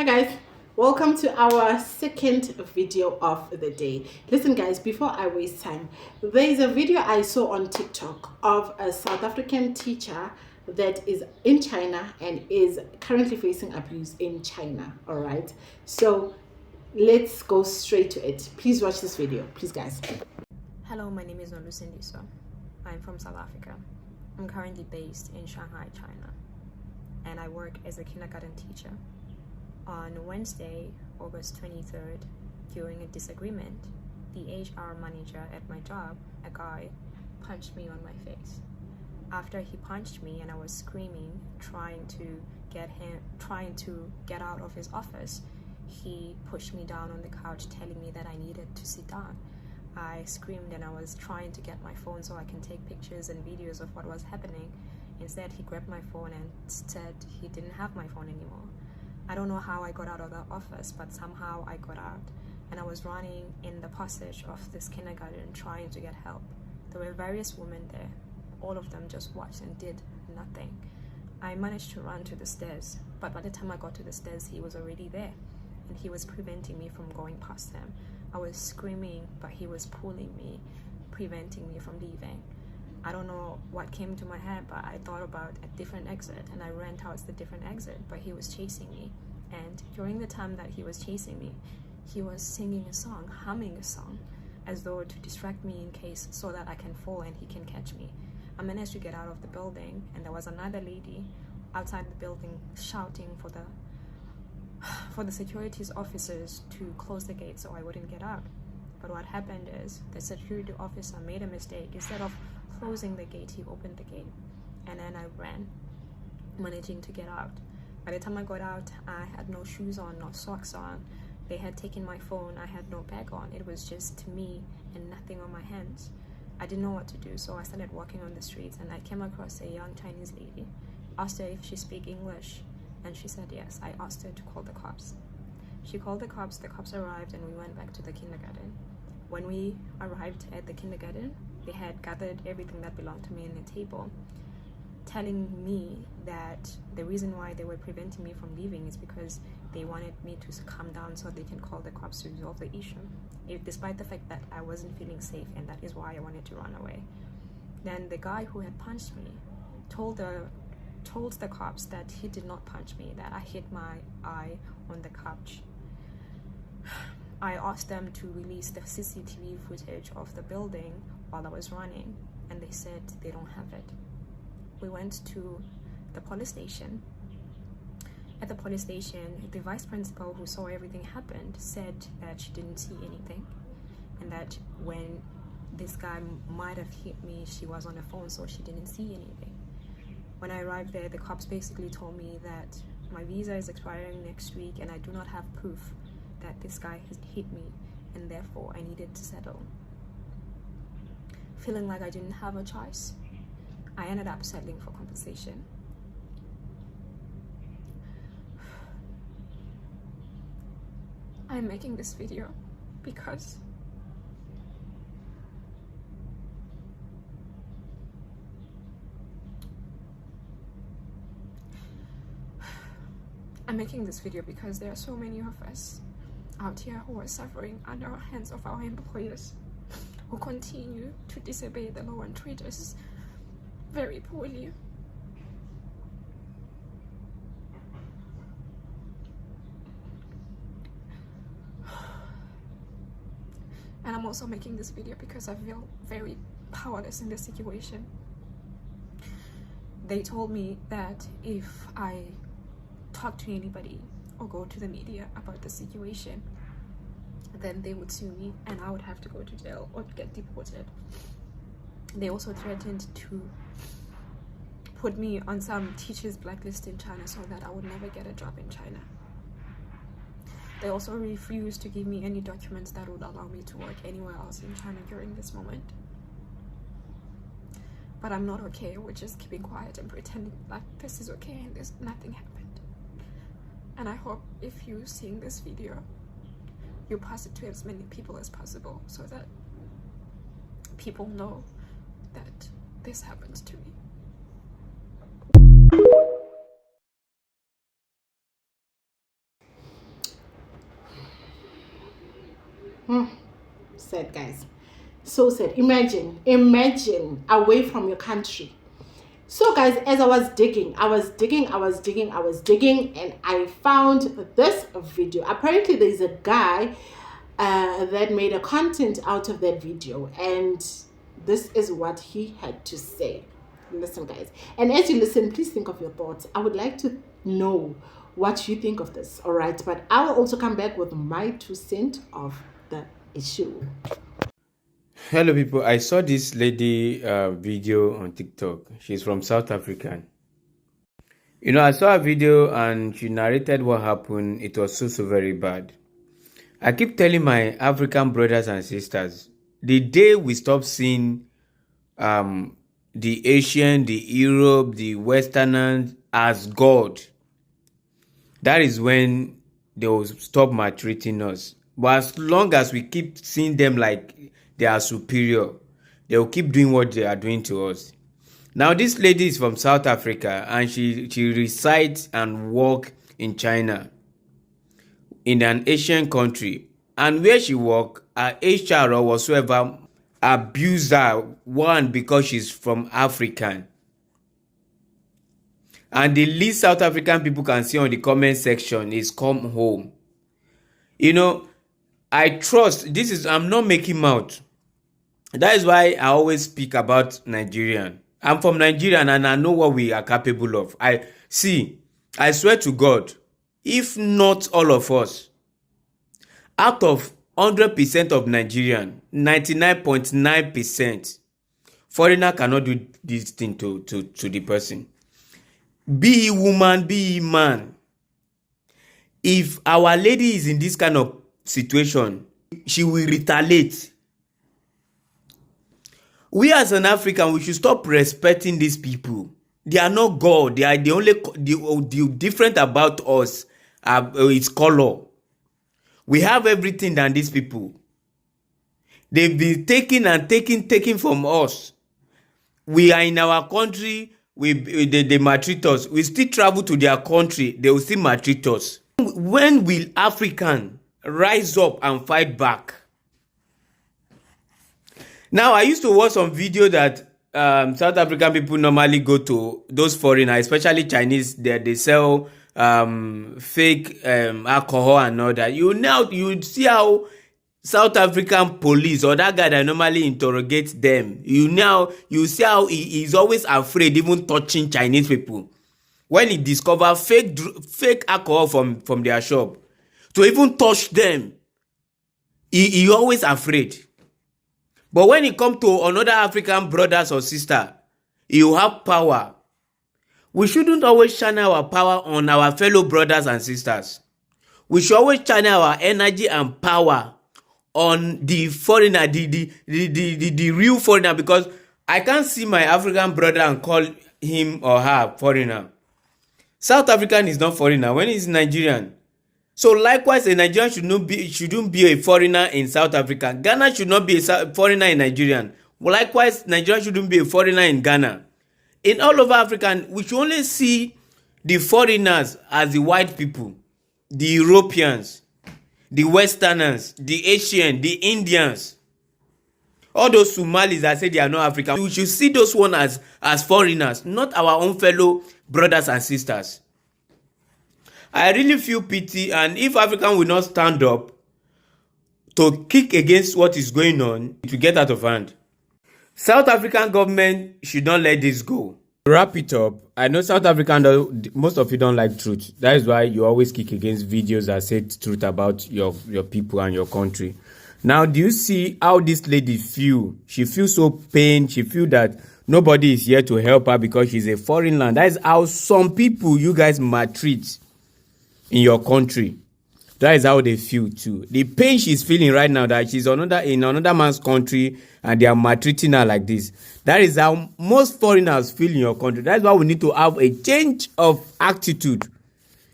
Hi guys, welcome to our second video of the day. Listen guys, before I waste time, there is a video I saw on TikTok of a South African teacher that is in China and is currently facing abuse in China. All right, so let's go straight to it. Please watch this video, please guys. Hello, my name is Nolusindiso. I'm from South Africa. I'm currently based in Shanghai, China, and I work as a kindergarten teacher. On Wednesday, August 23rd, during a disagreement, the HR manager at my job, a guy, punched me on my face. After he punched me and I was screaming, trying to get out of his office, he pushed me down on the couch, telling me that I needed to sit down. I screamed and I was trying to get my phone so I can take pictures and videos of what was happening. Instead, he grabbed my phone and said he didn't have my phone anymore. I don't know how I got out of the office, but somehow I got out, and I was running in the passage of this kindergarten trying to get help. There were various women there. All of them just watched and did nothing. I managed to run to the stairs, but by the time I got to the stairs, he was already there, and he was preventing me from going past him. I was screaming, but he was pulling me, preventing me from leaving. I don't know what came to my head, but I thought about a different exit, and I ran towards the different exit, but he was chasing me. And during the time that he was chasing me, he was singing a song, humming a song, as though to distract me in case so that I can fall and he can catch me. I managed to get out of the building, and there was another lady outside the building shouting for the securities officers to close the gate so I wouldn't get out. But what happened is the security officer made a mistake. Instead of closing the gate, he opened the gate, and then I ran, managing to get out. By the time I got out, I had no shoes on, no socks on. They had taken my phone. I had no bag on. It was just me and nothing on my hands. I didn't know what to do, so I started walking on the streets, and I came across a young Chinese lady. Asked her if she spoke English, and she said yes. I asked her to call the cops. She called the cops arrived, and we went back to the kindergarten. When we arrived at the kindergarten, they had gathered everything that belonged to me in a table, telling me that the reason why they were preventing me from leaving is because they wanted me to calm down so they can call the cops to resolve the issue, despite the fact that I wasn't feeling safe, and that is why I wanted to run away. Then the guy who had punched me told the cops that he did not punch me, that I hit my eye on the couch. I asked them to release the CCTV footage of the building while I was running, and they said they don't have it. We went to the police station. At the police station, the vice principal who saw everything happen said that she didn't see anything, and that when this guy might have hit me, she was on the phone, so she didn't see anything. When I arrived there, the cops basically told me that my visa is expiring next week and I do not have proof that this guy has hit me, and therefore I needed to settle. Feeling like I didn't have a choice, I ended up settling for compensation. I'm making this video because there are so many of us out here who are suffering under the hands of our employers, who continue to disobey the law and treat us very poorly. And I'm also making this video because I feel very powerless in this situation. They told me that if I talk to anybody or go to the media about the situation, then they would sue me and I would have to go to jail or get deported. They also threatened to put me on some teachers' blacklist in China so that I would never get a job in China. They also refused to give me any documents that would allow me to work anywhere else in China during this moment. But I'm not okay with just keeping quiet and pretending like this is okay and nothing happened. And I hope if you're seeing this video, you pass it to as many people as possible so that people know that this happens to me. Sad, guys. So sad. Imagine away from your country. So guys, as I was digging, and I found this video. Apparently there's a guy that made a content out of that video, and this is what he had to say. Listen, guys, and as you listen, please think of your thoughts. I would like to know what you think of this, all right? But I will also come back with my 2 cents of the issue. Hello people, I saw this lady video on TikTok. She's from South Africa. You know, I saw a video and she narrated what happened. It was so very bad. I keep telling my African brothers and sisters, the day we stop seeing the Asian, the Europe, the Westerners as God, that is when they will stop maltreating us. But as long as we keep seeing them like they are superior, they will keep doing what they are doing to us. Now, this lady is from South Africa and she resides and works in China, in an Asian country. And where she works, her HR or whatsoever abused her, one, because she's from African. And the least South African people can see on the comment section is "come home." You know, I trust, I'm not making mouth. That is why I always speak about Nigerian. I'm from Nigeria and I know what we are capable of. I swear to God, if not all of us, out of 100% of Nigerian, 99.9%, foreigner cannot do this thing to the person. Be he woman, be he man. If our lady is in this kind of situation, she will retaliate. We as an African, we should stop respecting these people. They are not God. They are the different about us. It's color. We have everything than these people. They've been taking from us. We are in our country. They maltreat us. We still travel to their country. They will still maltreat us. When will African rise up and fight back? Now, I used to watch some video that South African people normally go to those foreigners, especially Chinese, they sell fake alcohol and all that. You see how South African police or that guy that normally interrogates them, you see how he's always afraid even touching Chinese people. When he discover fake alcohol from their shop, to even touch them, he always afraid. But when it comes to another African brothers or sister, you have power. We shouldn't always channel our power on our fellow brothers and sisters. We should always channel our energy and power on the foreigner, the real foreigner, because I can't see my African brother and call him or her foreigner. South African is not foreigner when he's Nigerian. So likewise, a Nigerian shouldn't be a foreigner in South Africa. Ghana should not be a foreigner in Nigerian. Likewise, Nigeria shouldn't be a foreigner in Ghana. In all over Africa, we should only see the foreigners as the white people, the Europeans, the Westerners, the Asian, the Indians. All those Somalis that say they are not African, we should see those ones as foreigners, not our own fellow brothers and sisters. I really feel pity, and if African will not stand up to kick against what is going on, it will get out of hand. South African government should not let this go. To wrap it up, I know South African, most of you don't like truth. That is why you always kick against videos that say truth about your people and your country. Now, do you see how this lady feel? She feels so pain. She feels that nobody is here to help her because she's a foreign land. That is how some people you guys maltreat in your country. That is how they feel too. The pain she's feeling right now, that she's in another man's country and they are maltreating her like this. That is how most foreigners feel in your country. That's why we need to have a change of attitude,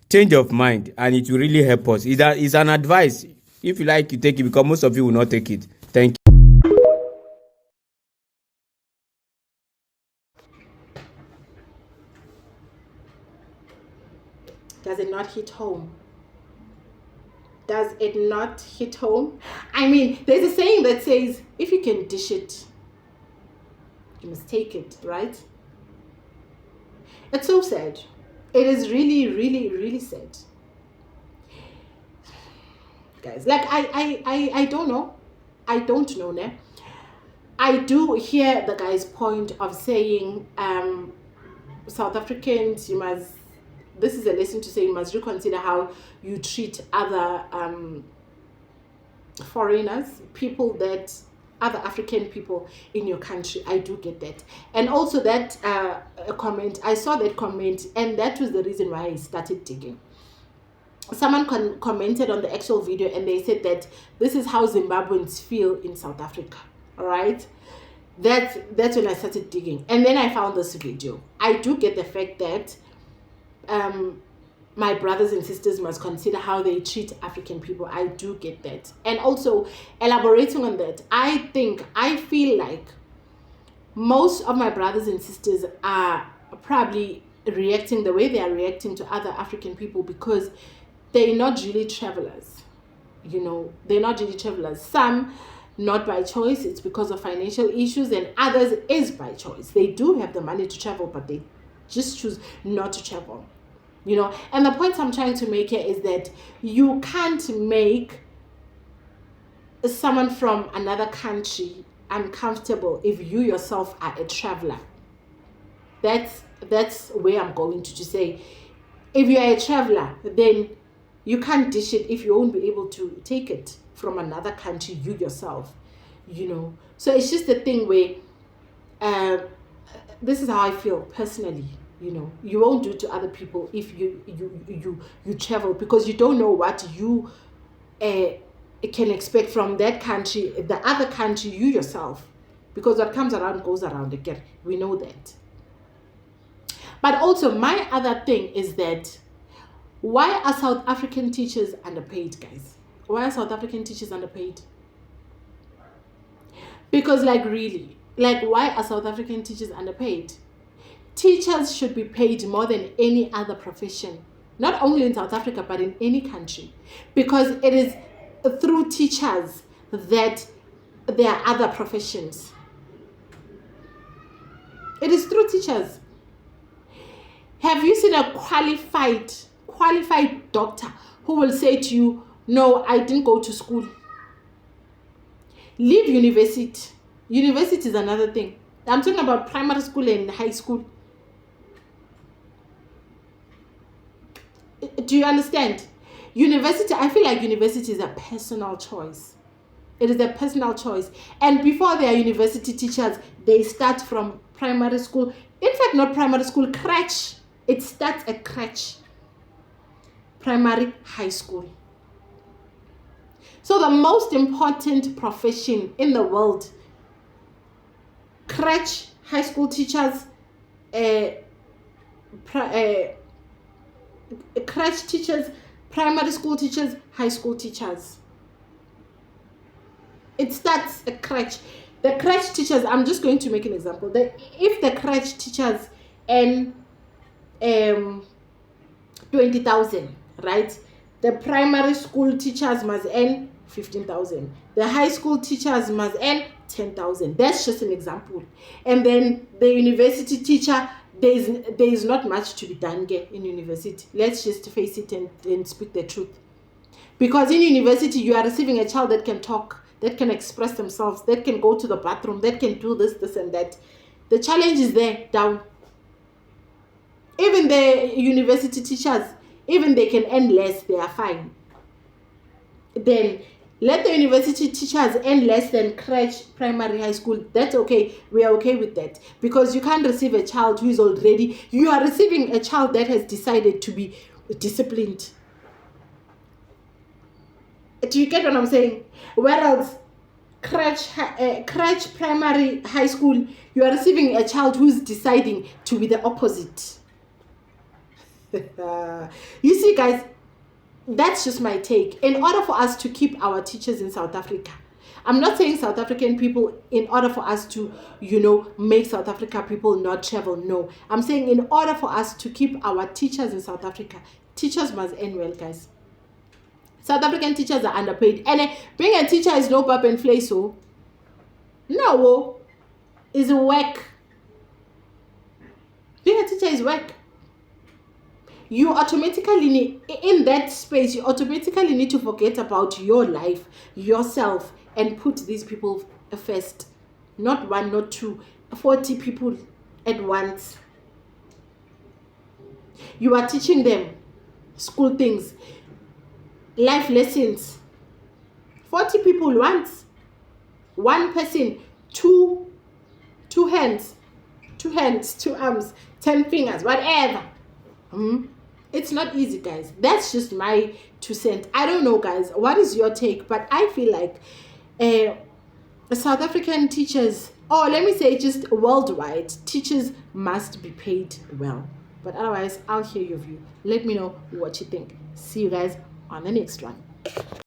change of mind, and it will really help us. It's an advice. If you like, you take it, because most of you will not take it. Thank you. Does it not hit home? Does it not hit home? I mean, there's a saying that says, if you can dish it, you must take it, right? It's so sad. It is really, really, really sad. Guys, like I don't know. I don't know, ne? I do hear the guy's point of saying, South Africans, you must, this is a lesson to say you must reconsider how you treat other foreigners, people that, other African people in your country. I do get that. And also that comment, I saw that comment, and that was the reason why I started digging. Someone commented on the actual video, and they said that this is how Zimbabweans feel in South Africa. All right, that's when I started digging, and then I found this video. I do get the fact that my brothers and sisters must consider how they treat African people. I do get that. And also, elaborating on that, I feel like most of my brothers and sisters are probably reacting the way they are reacting to other African people because they're not really travelers. You know, they're not really travelers. Some not by choice, it's because of financial issues, and others is by choice. They do have the money to travel, but they just choose not to travel. You know, and the point I'm trying to make here is that you can't make someone from another country uncomfortable if you yourself are a traveler. That's where I'm going to say, if you are a traveler, then you can't dish it if you won't be able to take it from another country, you yourself, you know. So it's just a thing where this is how I feel personally. You know, you won't do to other people if you travel, because you don't know what you can expect from that country, the other country, you yourself, because what comes around goes around again. We know that. But also, my other thing is that, why are South African teachers underpaid, guys? Why are South African teachers underpaid? Because, like, really, like, why are South African teachers underpaid? Teachers should be paid more than any other profession, not only in South Africa, but in any country, because it is through teachers that there are other professions. It is through teachers. Have you seen a qualified doctor who will say to you, no, I didn't go to school? Leave university. University is another thing. I'm talking about primary school and high school. Do you understand? University, I feel like university is a personal choice. It is a personal choice. And before they are university teachers, they start from primary school. In fact, not primary school, crèche. It starts at crèche. Primary, high school. So the most important profession in the world, crèche, high school teachers, crèche teachers, primary school teachers, high school teachers. It starts at crèche. The crèche teachers, I'm just going to make an example. If the crèche teachers earn 20,000, right? The primary school teachers must earn 15,000. The high school teachers must earn 10,000. That's just an example. And then the university teacher, there is not much to be done here in university. Let's just face it and speak the truth. Because in university, you are receiving a child that can talk, that can express themselves, that can go to the bathroom, that can do this, and that. The challenge is there, down. Even the university teachers, even they can earn less, they are fine. Then let the university teachers earn less than crèche, primary, high school. That's okay. We are okay with that. Because you can't receive a child who is already, you are receiving a child that has decided to be disciplined. Do you get what I'm saying? Whereas crèche, primary, high school, you are receiving a child who's deciding to be the opposite. You see, guys, that's just my take. In order for us to keep our teachers in South Africa, I'm not saying South African people, in order for us to, make South Africa people not travel. No, I'm saying in order for us to keep our teachers in South Africa, teachers must earn well, guys. South African teachers are underpaid. And being a teacher is no pap and flay, so no, is work. Being a teacher is work. You automatically need, in that space, you automatically need to forget about your life, yourself, and put these people first. Not one, not two, 40 people at once. You are teaching them school things, life lessons. 40 people once. One person, two hands, 2 arms, 10 fingers, whatever. It's not easy, guys. That's just my 2 cents. I don't know, guys, what is your take? But I feel like South African teachers, or let me say just worldwide, teachers must be paid well. But otherwise, I'll hear your view. Let me know what you think. See you guys on the next one.